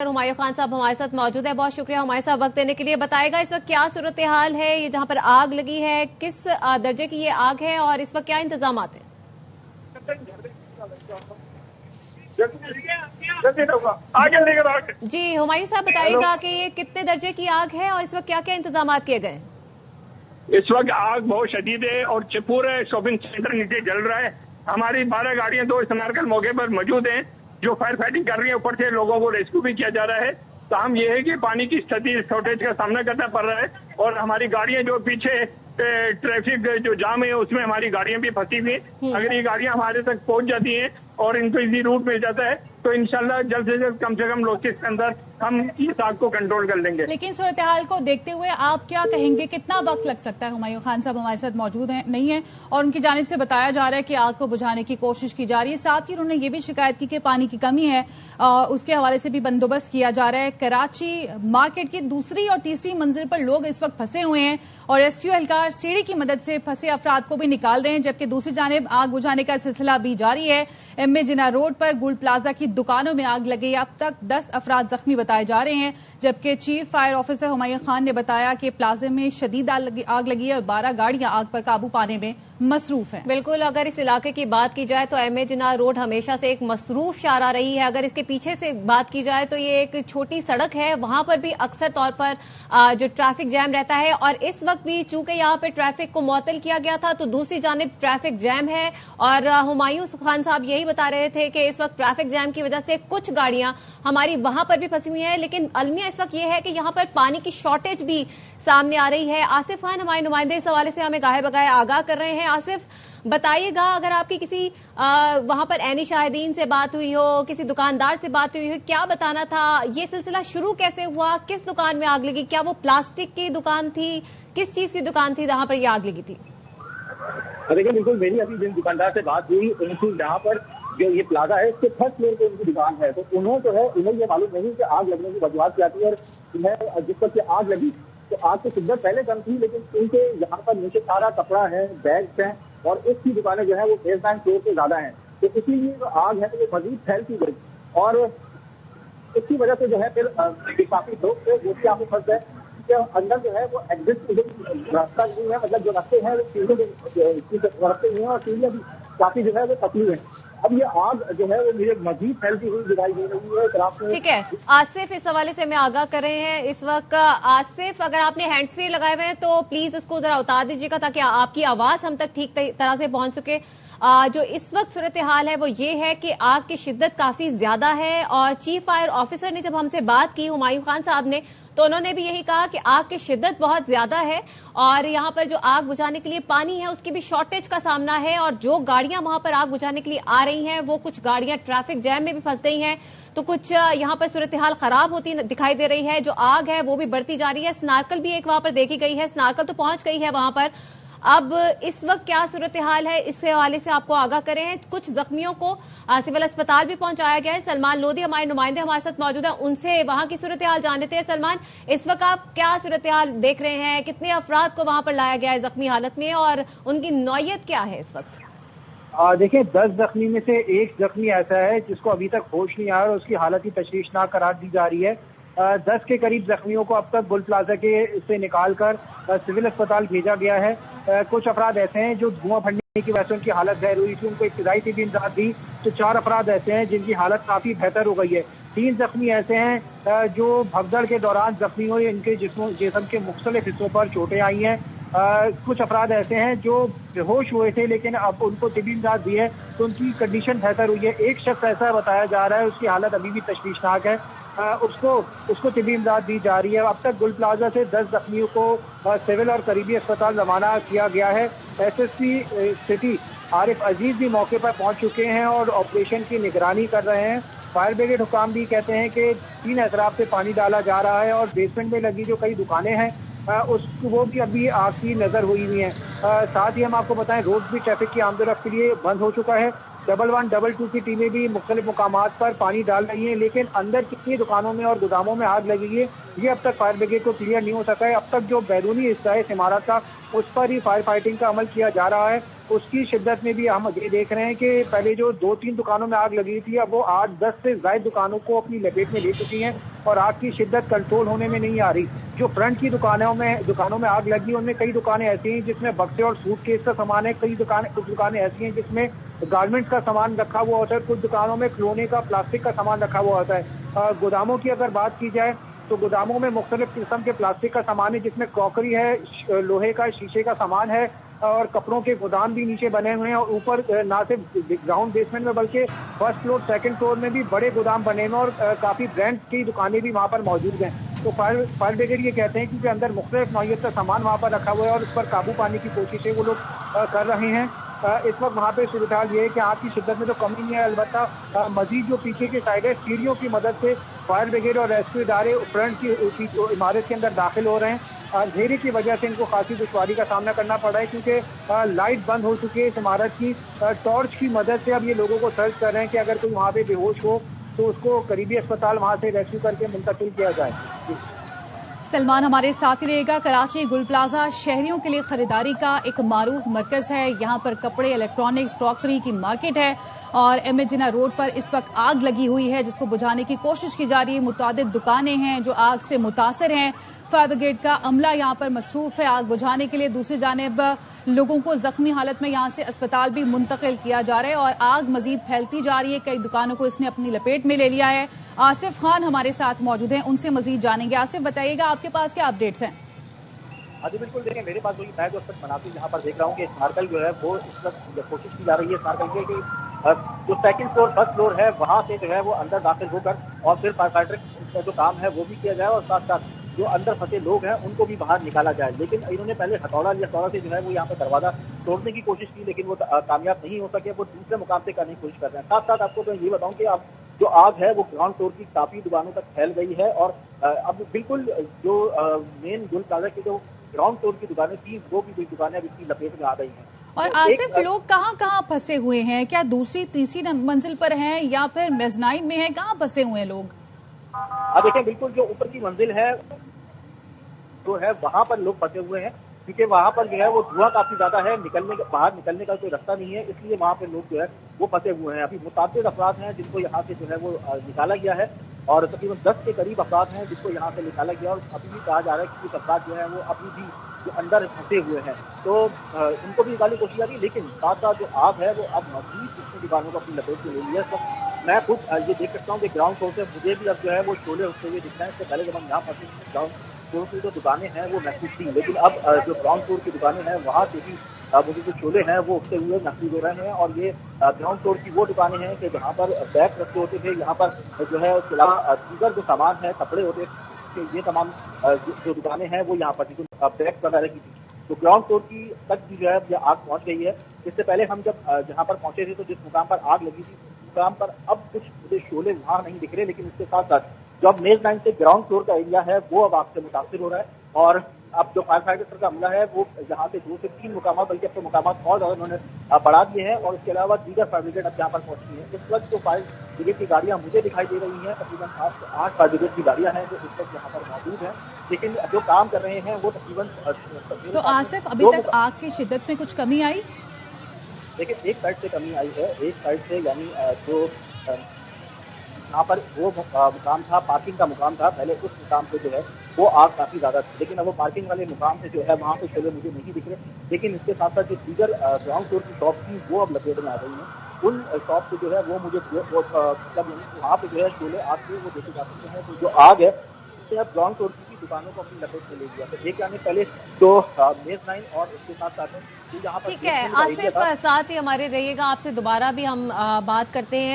हुमायूं खान साहब हमारे साथ मौजूद है। बहुत शुक्रिया हुमायूं साहब वक्त देने के लिए। बताएगा इस वक्त क्या सूरत हाल है, ये जहां पर आग लगी है, किस दर्जे की ये आग है और इस वक्त क्या इंतजाम है? जी हुमायूं साहब बताइएगा कि ये कितने दर्जे की आग है और इस वक्त क्या क्या इंतजाम किए गए? इस वक्त आग बहुत शदीद है और पूरे शॉपिंग सेंटर नीचे जल रहा है। हमारी 12 गाड़ियां 2 इस्तेमाल मौके पर मौजूद हैं जो फायर फाइटिंग कर रही है। ऊपर से लोगों को रेस्क्यू भी किया जा रहा है। तो हम ये है कि पानी की स्थिति शॉर्टेज का सामना करना पड़ रहा है और हमारी गाड़ियां जो पीछे ट्रैफिक जो जाम है उसमें हमारी गाड़ियां भी फंसी हुई हैं। अगर ये गाड़ियां हमारे तक पहुंच जाती हैं और इनको इसी रूट मिल जाता है तो इंशाल्लाह जल्द से जल्द कम से कम लोकेश के अंदर हम इस आग को कंट्रोल कर लेंगे। लेकिन सूरत हाल को देखते हुए आप क्या कहेंगे, कितना वक्त लग सकता है? हुमायूं खान साहब हमारे साथ मौजूद नहीं है और उनकी जानिब से बताया जा रहा है कि आग को बुझाने की कोशिश की जा रही है। साथ ही उन्होंने ये भी शिकायत की कि पानी की कमी है, उसके हवाले से भी बंदोबस्त किया जा रहा है। कराची मार्केट की दूसरी और तीसरी मंजिल पर लोग इस वक्त फंसे हुए हैं और रेस्क्यू एहलकार सीढ़ी की मदद से फंसे अफराद को भी निकाल रहे हैं, जबकि दूसरी जानिब आग बुझाने का सिलसिला भी जारी है। एमए जिना रोड पर गुल प्लाजा की दुकानों में आग लगी। अब तक 10 अफराद जख्मी बताए जा रहे हैं, जबकि chief fire officer Humayun Khan ने बताया कि प्लाजे में शदीद आग लगी है और 12 गाड़ियां आग पर काबू पाने में मसरूफ है। बिल्कुल, अगर इस इलाके की बात की जाए तो एमए जिना रोड हमेशा से एक मसरूफ शारा रही है। अगर इसके पीछे से बात की जाए तो ये एक छोटी सड़क है, वहां पर भी अक्सर तौर पर जो ट्रैफिक जैम रहता है और इस वक्त भी चूंकि यहाँ पे ट्रैफिक को मुअत्तल किया गया था तो दूसरी जानिब ट्रैफिक जैम है। और हुमायूं खान साहब यही बता रहे थे कि इस वक्त ट्रैफिक जैम की वजह से कुछ गाड़ियां हमारी वहां पर भी फंसी हुई हैं, लेकिन अलमिया इस वक्त यह है कि यहाँ पर पानी की शॉर्टेज भी सामने आ रही है। आसिफ खान हमारे नुमाइंदे इस हवाले से हमें गाहे बगाए आगाह कर रहे हैं। आसिफ बताइएगा, अगर आपकी किसी वहां पर ऐनी शाहिदीन से बात हुई हो, किसी दुकानदार से बात हुई हो, क्या बताना था? ये सिलसिला शुरू कैसे हुआ? किस दुकान में आग लगी? क्या वो प्लास्टिक की दुकान थी? किस चीज की दुकान थी जहां पर ये आग लगी थी? देखिए, बिल्कुल मेरी अभी जिन दुकानदार से बात हुई उनकी जहाँ पर जो ये प्लाजा है इसके फर्स्ट फ्लोर पे उनकी दुकान है, तो उन्हें जो है उन्हें ये मालूम नहीं कि आग लगने की वजूहत क्या थी और उन्हें जिस पर आग लगी तो आग की शिद्दत पहले कम थी, लेकिन उनके यहाँ पर नीचे सारा कपड़ा है, बैग्स हैं और इसकी दुकानें जो है वो बेसलाइन फ्लोर से ज्यादा है, तो इसलिए जो आग है वो मजीद फैलती गई और इसकी वजह से जो है फिर काफी लोग थे जो यहाँ पे फंस गए। अंदर जो है वो एग्जिट रास्ता नहीं है, मतलब जो रास्ते हैं रास्ते नहीं है और सीढ़ियां भी काफी जो है वो पतली है। अब ये आग जो है वो मुझे मजीद फैलती हुई दिखाई दे रही है। ठीक है आसिफ, इस हवाले से हमें आगाह कर रहे हैं इस वक्त। आसिफ, अगर आपने हैंड्स फ्री लगाए हुए हैं तो प्लीज उसको जरा उतार दीजिएगा ताकि आपकी आवाज हम तक ठीक तरह से पहुंच सके। जो इस वक्त सूरत हाल है वो ये है कि आग की शिद्दत काफी ज्यादा है और चीफ फायर ऑफिसर ने जब हमसे बात की हुमायूं खान साहब ने तो उन्होंने भी यही कहा कि आग की शिद्दत बहुत ज्यादा है और यहाँ पर जो आग बुझाने के लिए पानी है उसकी भी शॉर्टेज का सामना है और जो गाड़ियां वहां पर आग बुझाने के लिए आ रही हैं वो कुछ गाड़ियां ट्रैफिक जैम में भी फंस गई हैं, तो कुछ यहाँ पर सूरत हाल खराब होती दिखाई दे रही है। जो आग है वो भी बढ़ती जा रही है। स्नार्कल भी एक वहां पर देखी गई है, स्नार्कल तो पहुंच गई है वहां पर। अब इस वक्त क्या सूरत हाल है इस हवाले से आपको आगाह करे हैं। कुछ जख्मियों को सिविल अस्पताल भी पहुंचाया गया है। सलमान लोधी हमारे नुमाइंदे हमारे साथ मौजूद हैं, उनसे वहां की सूरत हाल जान लेते हैं। सलमान, इस वक्त आप क्या सूरत हाल देख रहे हैं? कितने अफराद को वहां पर लाया गया है जख्मी हालत में और उनकी नौयत क्या है इस वक्त? देखिए, 10 जख्मी में से एक जख्मी ऐसा है जिसको अभी तक होश नहीं आया और उसकी हालत ही तशवीशनाक करार दी जा रही है। 10 के करीब जख्मियों को अब तक गुल प्लाजा के से निकालकर सिविल अस्पताल भेजा गया है। कुछ अफराद ऐसे हैं जो धुआं फटने की वजह से उनकी हालत गैर हुई थी, उनको इब्तिदाई तिबी इमदाद दी, तो 4 अफराद ऐसे हैं जिनकी हालत काफी बेहतर हो गई है। 3 जख्मी ऐसे हैं जो भगदड़ के दौरान जख्मी हुए, इनके जिस्म के मुख्तलिफ हिस्सों पर चोटें आई हैं। कुछ अफराद ऐसे हैं जो बेहोश हुए थे लेकिन अब उनको तिबी इमदाद दी है तो उनकी कंडीशन बेहतर हुई है। एक शख्स ऐसा बताया जा रहा है उसकी हालत अभी भी तशवीशनाक है, उसको तिबी इमदाद दी जा रही है। अब तक गुल प्लाजा से 10 जख्मियों को सिविल और करीबी अस्पताल रवाना किया गया है। एसएसपी सिटी आरिफ अजीज भी मौके पर पहुंच चुके हैं और ऑपरेशन की निगरानी कर रहे हैं। फायर ब्रिगेड हुकाम भी कहते हैं कि 3 एतराफ से पानी डाला जा रहा है और बेसमेंट में लगी जो कई दुकानें हैं वो भी अभी आग की नजर हुई हुई है। साथ ही हम आपको बताएं रोड भी ट्रैफिक की आमदोरफ्त के लिए बंद हो चुका है। 112, 22 की टीमें भी मुख्तलिफ मुकामात पर पानी डाल रही हैं, लेकिन अंदर कितनी दुकानों में और गोदामों में आग लगी है ये अब तक फायर ब्रिगेड को क्लियर नहीं हो सका है। अब तक जो बैरूनी हिस्सा है इस इमारत का उस पर ही फायर फाइटिंग का अमल किया जा रहा है। उसकी शिद्दत में भी हम ये देख रहे हैं कि पहले जो 2-3 दुकानों में आग लगी थी, अब वो 8-10 से ज्यादा दुकानों को अपनी लपेट में ले चुकी हैं और आग की शिद्दत कंट्रोल होने में नहीं आ रही। जो फ्रंट की दुकानों में आग लगी, उनमें कई दुकानें ऐसी हैं जिसमें बक्से और सूटकेस का सामान है, कुछ दुकानें ऐसी हैं जिसमें गारमेंट्स का सामान रखा हुआ होता है, कुछ दुकानों में खिलौने का, प्लास्टिक का सामान रखा हुआ होता है। गोदामों की अगर बात की जाए तो गोदामों में मुख्तलिफ किस्म के प्लास्टिक का सामान है, जिसमें क्रॉकरी है, लोहे का, शीशे का सामान है और कपड़ों के गोदाम भी नीचे बने हुए हैं। और ऊपर ना सिर्फ ग्राउंड बेसमेंट में बल्कि फर्स्ट फ्लोर, सेकंड फ्लोर में भी बड़े गोदाम बने हुए हैं और काफी ब्रांड की दुकानें भी वहां पर मौजूद हैं। तो फायर ब्रिगेड ये कहते हैं कि अंदर मुख्तलिफ नौइयत का सामान वहां पर रखा हुआ है और उस पर काबू पाने की कोशिशें वो लोग कर रहे हैं। इस वक्त वहाँ पे सूरत ये है कि आग की शिद्दत में तो कमी नहीं है, अलबत्ता मजीद जो पीछे की साइड है, सीढ़ियों की मदद से फायर ब्रिगेड और रेस्क्यू इदारे फ्रंट की इमारत के अंदर दाखिल हो रहे हैं। अंधेरे की वजह से इनको खासी दुश्वारी का सामना करना पड़ रहा है क्योंकि लाइट बंद हो चुकी है इस इमारत की। टॉर्च की मदद से अब ये लोगों को सर्च कर रहे हैं कि अगर कोई वहाँ पे बेहोश हो तो उसको करीबी अस्पताल वहाँ से रेस्क्यू करके मुंतकिल किया जाए। सलमान हमारे साथ ही रहेगा। कराची गुल प्लाजा शहरियों के लिए खरीदारी का एक मारूफ मरकज है। यहाँ पर कपड़े, इलेक्ट्रॉनिक्स, क्रॉकरी की मार्केट है और एमेजिना रोड पर इस वक्त आग लगी हुई है जिसको बुझाने की कोशिश की जा रही है। मुतादिद दुकानें हैं जो आग से मुतासर हैं। फायर ब्रिगेड का अमला यहाँ पर मसरूफ है आग बुझाने के लिए। दूसरी जानिब लोगों को जख्मी हालत में यहाँ से अस्पताल भी मुंतकिल किया जा रहा है और आग मजीद फैलती जा रही है। कई दुकानों को इसने अपनी लपेट में ले लिया है। आसिफ खान हमारे साथ मौजूद हैं, उनसे मजीद जानेंगे। आसिफ, बताइएगा आपके पास क्या अपडेट्स हैं? हाँ जी बिल्कुल, देखिए मेरे पास वही मैं जो वक्त मनाती यहाँ पर देख रहा हूँ कि स्मारकल जो है वो इस वक्त कोशिश की जा रही है स्मारकल के कि जो सेकंड फ्लोर, फर्स्ट फ्लोर है वहाँ से जो है वो अंदर दाखिल होकर और फिर फायर फाइटर का जो काम है वो भी किया जाए और साथ साथ जो अंदर फंसे लोग हैं उनको भी बाहर निकाला जाए। लेकिन इन्होंने पहले हथौड़ा से जो है वो यहाँ पर दरवाजा तोड़ने की कोशिश की लेकिन वो कामयाब नहीं हो सके। वो दूसरे मुकाम से करने की कोशिश कर रहे हैं। साथ साथ आपको तो ये बताऊं कि अब जो आग है वो ग्राउंड फ्लोर की काफी दुकानों तक फैल गई है और अब बिल्कुल जो मेन गुल प्लाजा की जो ग्राउंड फ्लोर की दुकानें थी वो भी दुकानें अब इसकी लपेट में आ गई हैं। और तो आसिफ, लोग कहाँ फंसे हुए हैं? क्या दूसरी तीसरी मंजिल पर हैं या फिर मेजनाइन में हैं? कहाँ फंसे हुए हैं लोग? अब देखें, बिल्कुल जो ऊपर की मंजिल है जो है वहां पर लोग फंसे हुए हैं क्योंकि वहां पर जो है वो धुआं काफी ज्यादा है, बाहर निकलने का कोई रास्ता नहीं है, इसलिए वहां पे लोग जो है वो फंसे हुए हैं। अभी मुताबिक अफराद हैं जिनको यहाँ से जो है वो निकाला गया है और तकरीबन 10 के करीब अफराद हैं जिसको यहाँ से निकाला गया और अभी भी कहा जा रहा है कि कुछ अफराद जो है वो अभी भी जो अंदर फंसे हुए हैं तो उनको भी निकालने की कोशिश आ रही है। लेकिन साथ साथ जो आग है वो अब मजीद कितनी दुकानों को अपनी लपेट में ले लिया है। तो मैं खुद ये देख सकता हूँ कि ग्राउंड फ्लोर से मुझे भी अब जो है वो शोले उठते हुए दिख रहे हैं। इससे पहले जब हम यहाँ फंसे ग्राउंड फ्लोर की जो दुकानें हैं वो महसूस थी, लेकिन अब जो ग्राउंड फ्लोर की दुकानें हैं वहाँ से भी मुझे जो शोले हैं वो उठते हुए महसूस हो रहे हैं। और ये ग्राउंड फ्लोर की वो दुकानें हैं कि जहाँ पर बैग रखे होते थे, यहाँ पर जो है उसके अलावा दीगर जो सामान है, कपड़े होते थे, ये तमाम जो दुकानें हैं वो यहाँ पर बैग वगैरह की थी। तो ग्राउंड फ्लोर की तक भी जो है ये आग पहुँच गई है। इससे पहले हम जब जहाँ पर पहुंचे थे तो जिस मुकाम पर आग लगी थी उस मुकाम पर अब कुछ मुझे शोले वहाँ नहीं दिख रहे, लेकिन इसके साथ साथ जो अब मेज लाइन से ग्राउंड फ्लोर का एरिया है वो अब आग से मुतासिर हो रहा है। और अब जो फायर फाइटर का हमला है वो यहाँ से 2 से 3 मुकाम बल्कि अब तो मुकाम और ज्यादा उन्होंने बढ़ा दिए हैं और इसके अलावा दीगर फायर ब्रिगेड अब यहाँ पर पहुंची है। इस वक्त जो फायर ब्रिगेड की गाड़ियां मुझे दिखाई दे रही हैं तकरीबन 8 फायर ब्रिगेड की गाड़ियां हैं जो इस वक्त यहाँ पर मौजूद हैं, लेकिन जो काम कर रहे हैं वो तकरीबन। तो आसिफ, अभी तक आग की शिद्दत में कुछ कमी आई? देखिए, एक साइड से कमी आई है, एक साइड से यानी जो यहाँ पर वो मुकाम था, पार्किंग का मुकाम था, पहले उस मुकाम पे जो है वो आग काफी ज्यादा थी, लेकिन अब वो पार्किंग वाले मुकाम से जो है वहाँ पे शोले मुझे नहीं दिख रहे। लेकिन इसके साथ साथ जो दीगर ग्राउंड फ्लोर की शॉप थी वो अब लपेट में आ गई हैं। उन शॉप से जो है वो मुझे मतलब वहाँ पे जो है शोले आग के वो देखे जा सकते हैं। तो जो आग है उससे अब ग्राउंड फ्लोर की दुकानों को अपनी लपेट में ले लिया। तो एक आने पहले तो मेज लाइन और उसके साथ साथ यहाँ पर ठीक है आसिफ, साथ ही हमारे रहिएगा, आपसे दोबारा भी हम बात करते हैं।